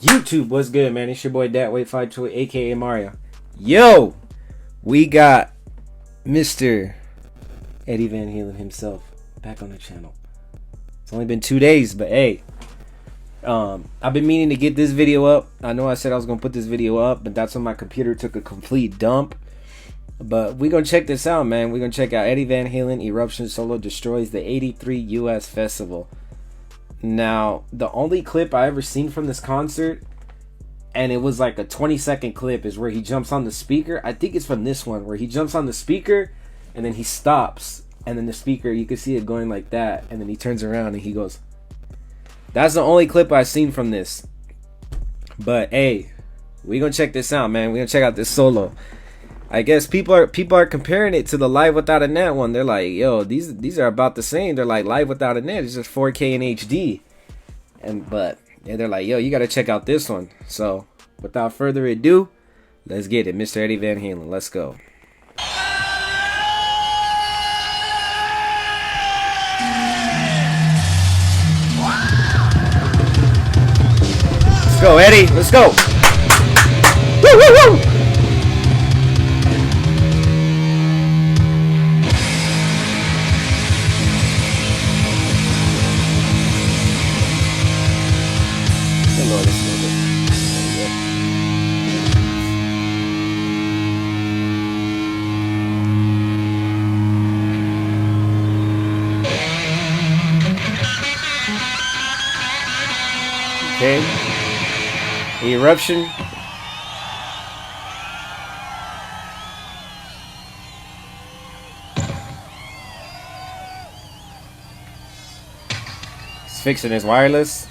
YouTube, what's good, man? It's your boy DatWay528, aka Mario. Yo, we got Mr. Eddie Van Halen himself back on the channel. It's only been 2 days, but hey, I've been meaning to get this video up. I know I said I was gonna put this video up, but that's when my computer took a complete dump. But we're gonna check this out, man. We're gonna check out Eddie Van Halen Eruption Solo destroys the 83 US Festival. Now, the only clip I ever seen from this concert, and it was like a 20-second clip, is where he jumps on the speaker. I think it's from this one, where he jumps on the speaker and then he stops, and then the speaker, you can see it going like that, and then he turns around and he goes. That's the only clip I've seen from this. But hey, we're gonna check this out, man. We're gonna check out this solo. I guess people are comparing it to the Live Without a Net one. They're like, yo, these are about the same. They're like, Live Without a Net is just 4K and HD. But they're like, yo, you gotta check out this one. So without further ado, let's get it. Mr. Eddie Van Halen, let's go. Let's go, Eddie. Let's go. Woo, woo, woo. Okay, Eruption. He's fixing his wireless.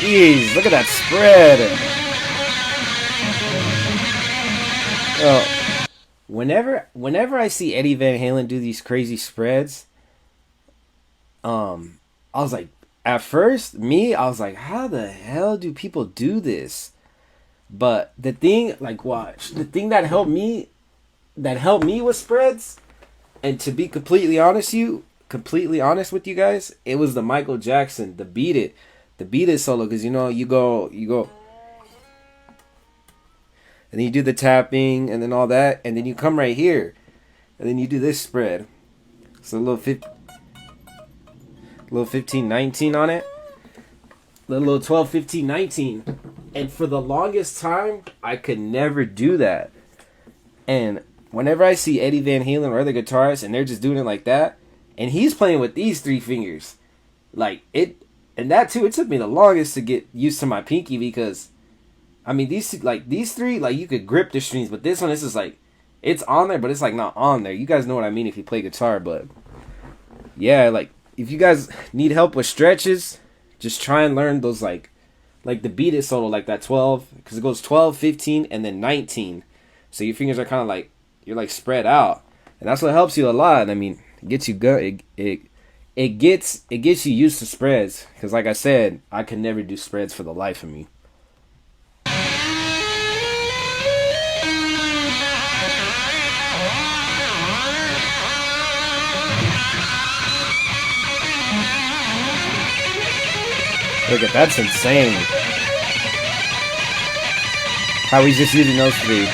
Jeez, look at that spread. Whenever I see Eddie Van Halen do these crazy spreads, I was like, at first, I was like, how the hell do people do this? But the thing, like, watch, the thing that helped me with spreads, and to be completely honest with you guys, it was the Michael Jackson, the Beat It solo, because you know you go and then you do the tapping and then all that, and then you come right here and then you do this spread. So a little 15-19 on it, little 12-15-19, and for the longest time I could never do that. And whenever I see Eddie Van Halen or other guitarists and they're just doing it like that, and he's playing with these 3 fingers, like it. And that too, it took me the longest to get used to my pinky, because I mean these 3, like, you could grip the strings, but this one, this is like, it's on there, but it's like not on there. You guys know what I mean if you play guitar. But yeah, like, if you guys need help with stretches, just try and learn those, like the Beat It solo, like that 12, because it goes 12, 15, and then 19. So your fingers are kind of like, you're like spread out, and that's what helps you a lot. I mean, it gets you good. It gets you used to spreads, because like I said, I could never do spreads for the life of me. Look at that's insane. How he's just using those 3.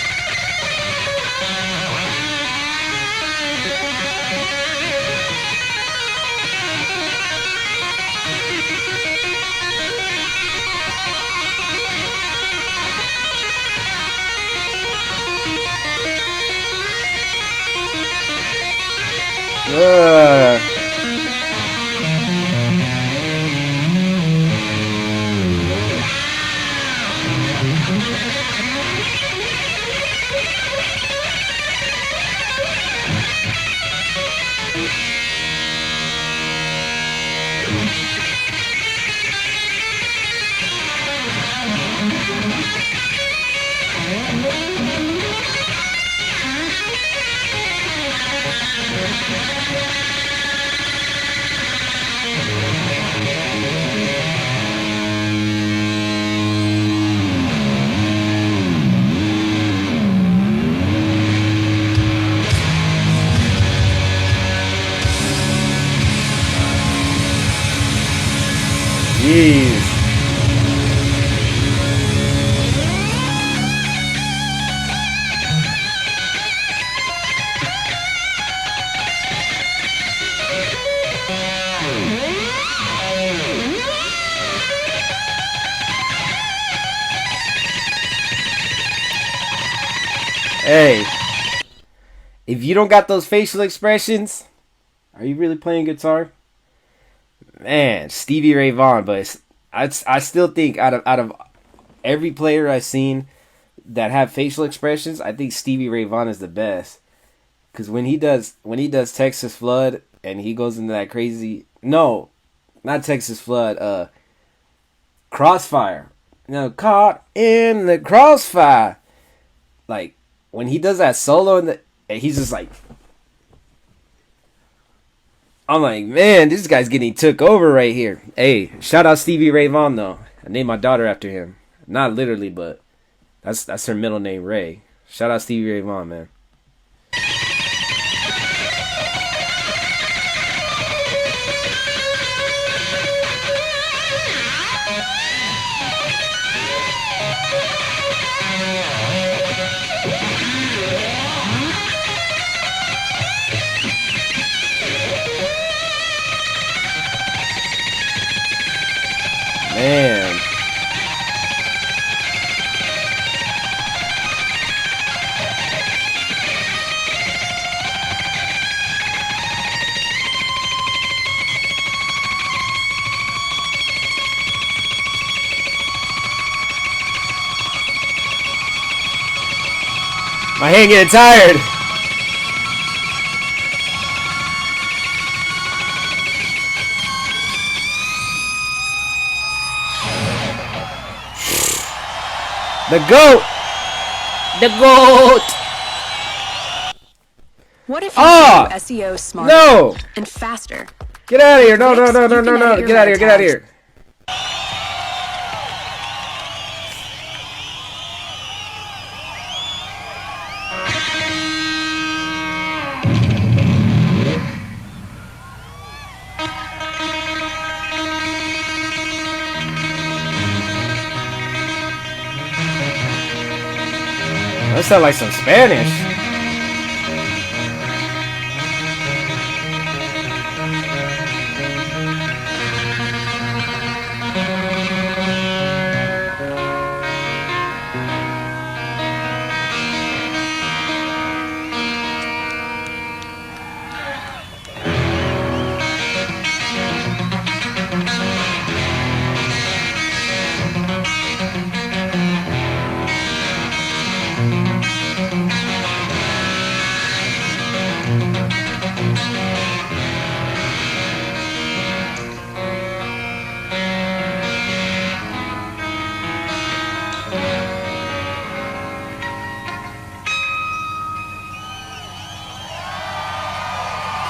Jeez. Hey, if you don't got those facial expressions, are you really playing guitar? Man, Stevie Ray Vaughan, but I still think out of every player I've seen that have facial expressions, I think Stevie Ray Vaughan is the best. Cause when he does Texas Flood and he goes into that crazy, no, not Texas Flood, Crossfire. No, caught in the crossfire. Like when he does that solo and he's just like, I'm like, man, this guy's getting took over right here. Hey, shout out Stevie Ray Vaughan though. I named my daughter after him. Not literally, but that's her middle name, Ray. Shout out Stevie Ray Vaughan, man. Man. My hand getting tired. The GOAT! The GOAT! What if you do SEO smarter and faster? Get out of here! No! Get out of here! Get out of here! That sounds like some Spanish.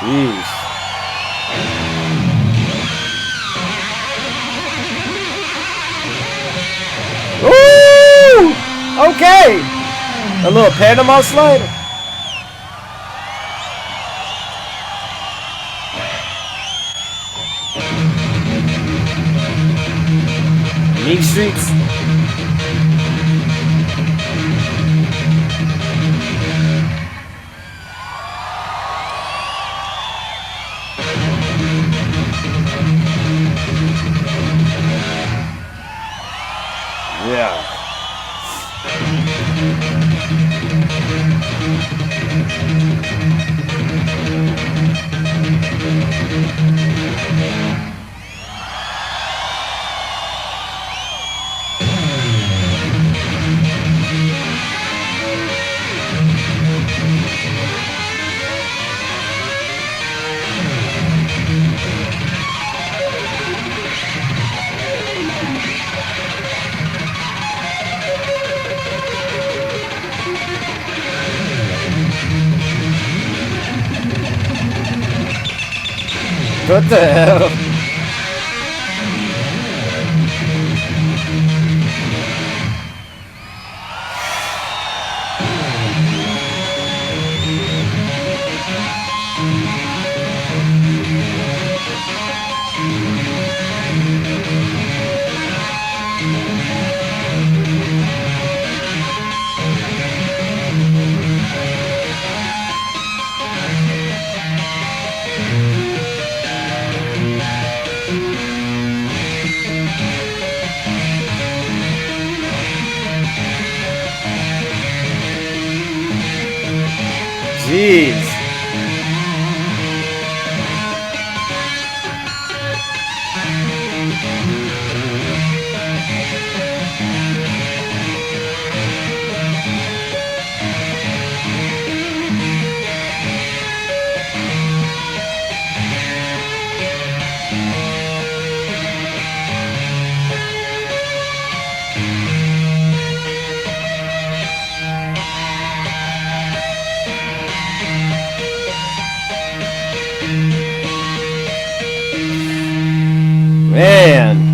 Jeez. Ooh! Okay! A little Panama slide. Mean Streets. Yeah. What the hell? Man.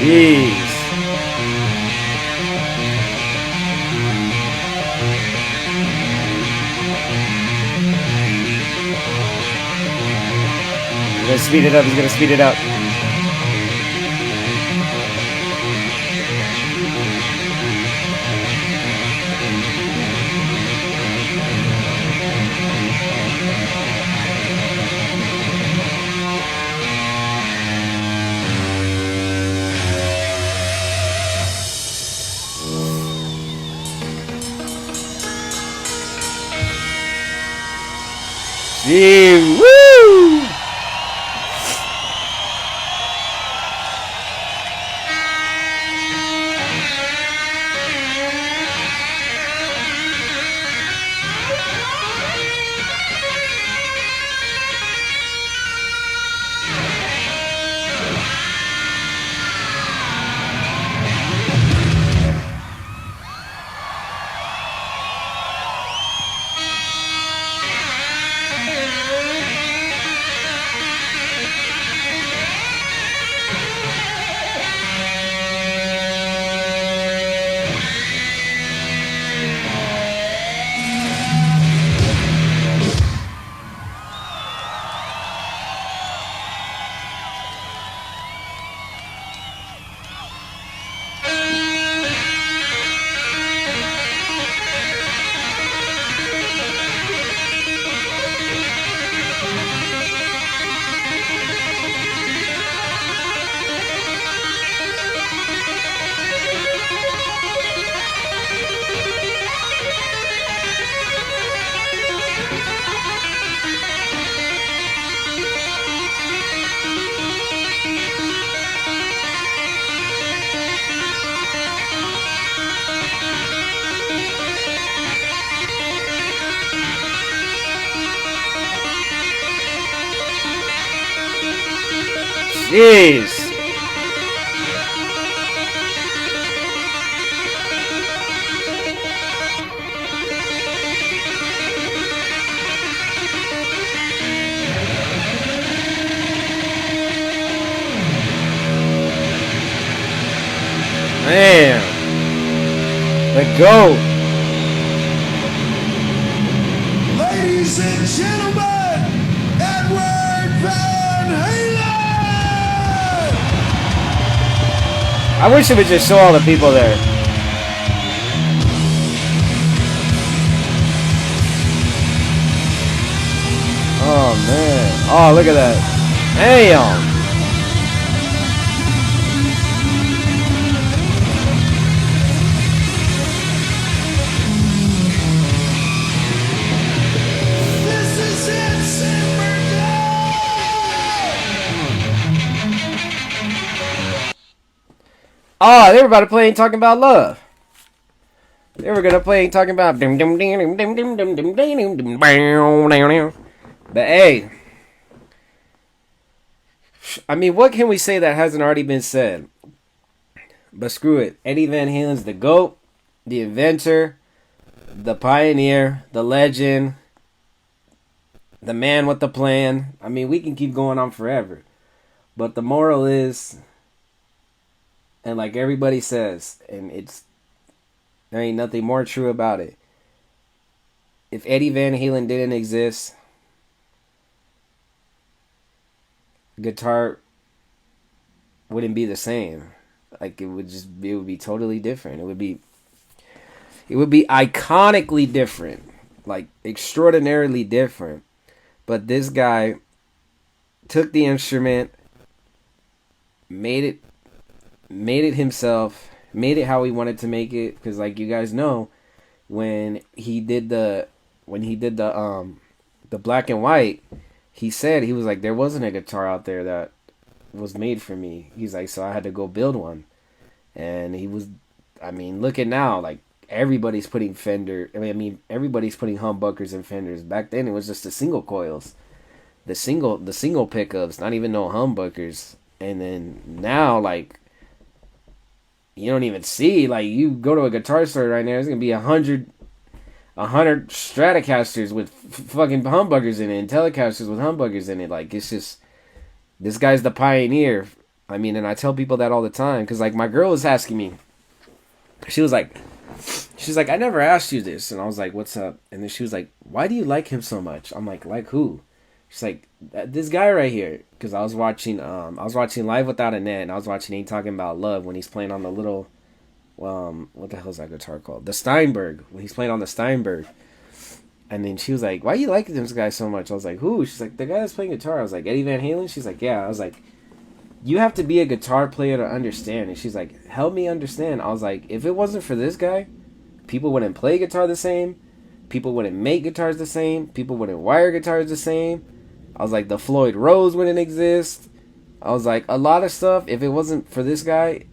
Jeez. He's gonna speed it up. He's gonna speed it up. Gee, woo! Jeez. Man. The GOAT. Ladies and gentlemen, Edward Van Halen! I wish it would just show all the people there. Oh man. Oh, look at that. Damn. This is it, Simmerdown! Oh, they were about to play Ain't Talking About Love. They were gonna play Ain't Talking About. But hey, I mean, what can we say that hasn't already been said? But screw it. Eddie Van Halen's the GOAT, the inventor, the pioneer, the legend, the man with the plan. I mean, we can keep going on forever. But the moral is, and like everybody says, and there ain't nothing more true about it. If Eddie Van Halen didn't exist, guitar wouldn't be the same. Like it would be totally different. It would be iconically different, like extraordinarily different. But this guy took the instrument, made it himself, made it how he wanted to make it. Because like you guys know, when he did the black and white, he said, he was like, there wasn't a guitar out there that was made for me. He's like, so I had to go build one. And he was, I mean, look at now, like everybody's putting everybody's putting humbuckers and fenders. Back then it was just the single coils, the single pickups, not even no humbuckers. And then now, like, you don't even see, like, you go to a guitar store right now, there's gonna be 100 Stratocasters with fucking humbuckers in it, and Telecasters with humbuckers in it. Like, it's just, this guy's the pioneer. I mean, and I tell people that all the time, because, like, my girl was asking me, she's like, I never asked you this. And I was like, what's up? And then she was like, why do you like him so much? I'm like who? She's like, this guy right here. Because I was watching Live Without a Net, and I was watching him talking about Love when he's playing on the little, what the hell is that guitar called? The Steinberg. When he's playing on the Steinberg. And then she was like, why do you like this guy so much? I was like, who? She's like, the guy that's playing guitar. I was like, Eddie Van Halen? She's like, yeah. I was like, you have to be a guitar player to understand. And she's like, help me understand. I was like, if it wasn't for this guy, people wouldn't play guitar the same. People wouldn't make guitars the same. People wouldn't wire guitars the same. I was like, the Floyd Rose wouldn't exist. I was like, a lot of stuff, if it wasn't for this guy,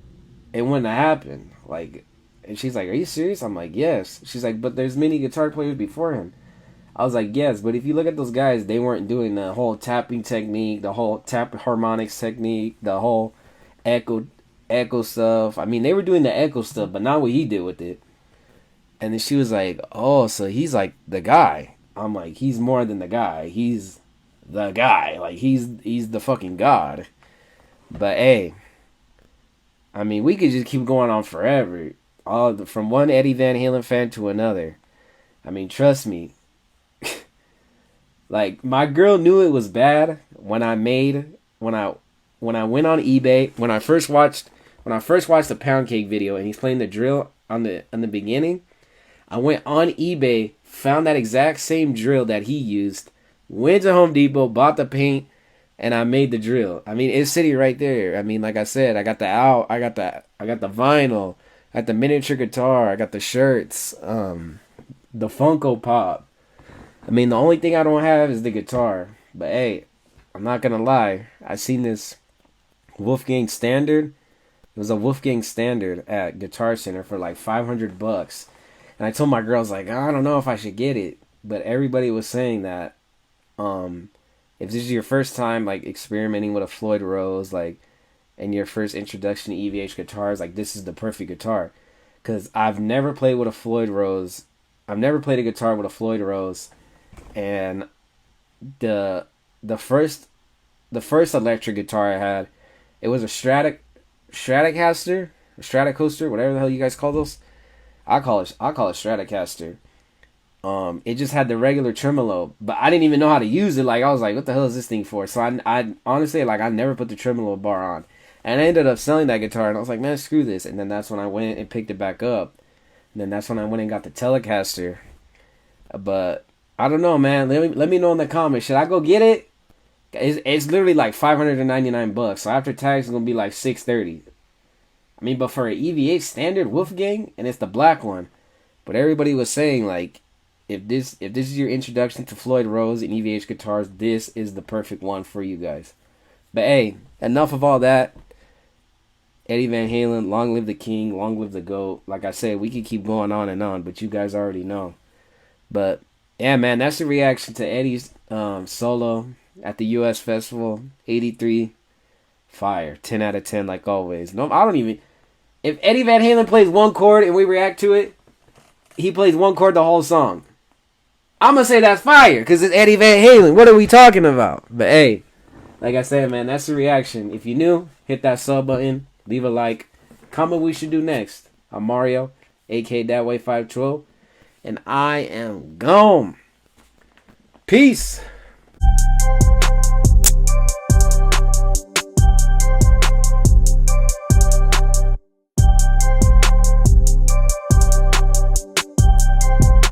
it wouldn't have happened. Like, and she's like, are you serious? I'm like, yes. She's like, but there's many guitar players before him. I was like, yes, but if you look at those guys, they weren't doing the whole tapping technique, the whole tap harmonics technique, the whole echo stuff. I mean, they were doing the echo stuff, but not what he did with it. And then she was like, oh, so he's like the guy. I'm like, he's more than the guy. He's the guy. Like, he's the fucking god. But, hey, I mean, we could just keep going on forever. From one Eddie Van Halen fan to another. I mean, trust me. Like, my girl knew it was bad when I went on eBay, when I first watched the Pound Cake video and he's playing the drill on the beginning. I went on eBay, found that exact same drill that he used, went to Home Depot, bought the paint, and I made the drill. I mean, it's sitting right there. I mean, like I said, I got the vinyl, I got the miniature guitar, I got the shirts, the Funko Pop. I mean, the only thing I don't have is the guitar. But hey, I'm not gonna lie. I seen this Wolfgang Standard. It was a Wolfgang Standard at Guitar Center for like $500. And I told my girls, like, I don't know if I should get it. But everybody was saying that if this is your first time like experimenting with a Floyd Rose, like, and your first introduction to EVH guitars, like, this is the perfect guitar. Because I've never played with a Floyd Rose. I've never played a guitar with a Floyd Rose. And the first electric guitar I had, it was a Stratocaster, whatever the hell you guys call those. I call it Stratocaster. It just had the regular tremolo, but I didn't even know how to use it. Like, I was like, what the hell is this thing for? So I honestly, like, I never put the tremolo bar on, and I ended up selling that guitar. And I was like, man, screw this. And then that's when I went and picked it back up. And then that's when I went and got the Telecaster. But I don't know, man. Let me know in the comments. Should I go get it? It's literally like $599. So after tax, it's gonna be like $630. I mean, but for an EVH standard Wolfgang, and it's the black one. But everybody was saying, like, if this is your introduction to Floyd Rose and EVH guitars, this is the perfect one for you guys. But hey, enough of all that. Eddie Van Halen, long live the king, long live the GOAT. Like I said, we could keep going on and on, but you guys already know. But yeah, man, that's the reaction to Eddie's solo at the US Festival. 83, fire, 10 out of 10 like always. No, I don't even. If Eddie Van Halen plays one chord and we react to it, he plays one chord the whole song. I'm gonna say that's fire because it's Eddie Van Halen. What are we talking about? But hey, like I said, man, that's the reaction. If you're new, hit that sub button, leave a like, comment what we should do next. I'm Mario, aka ThatWay512. And I am gone. Peace.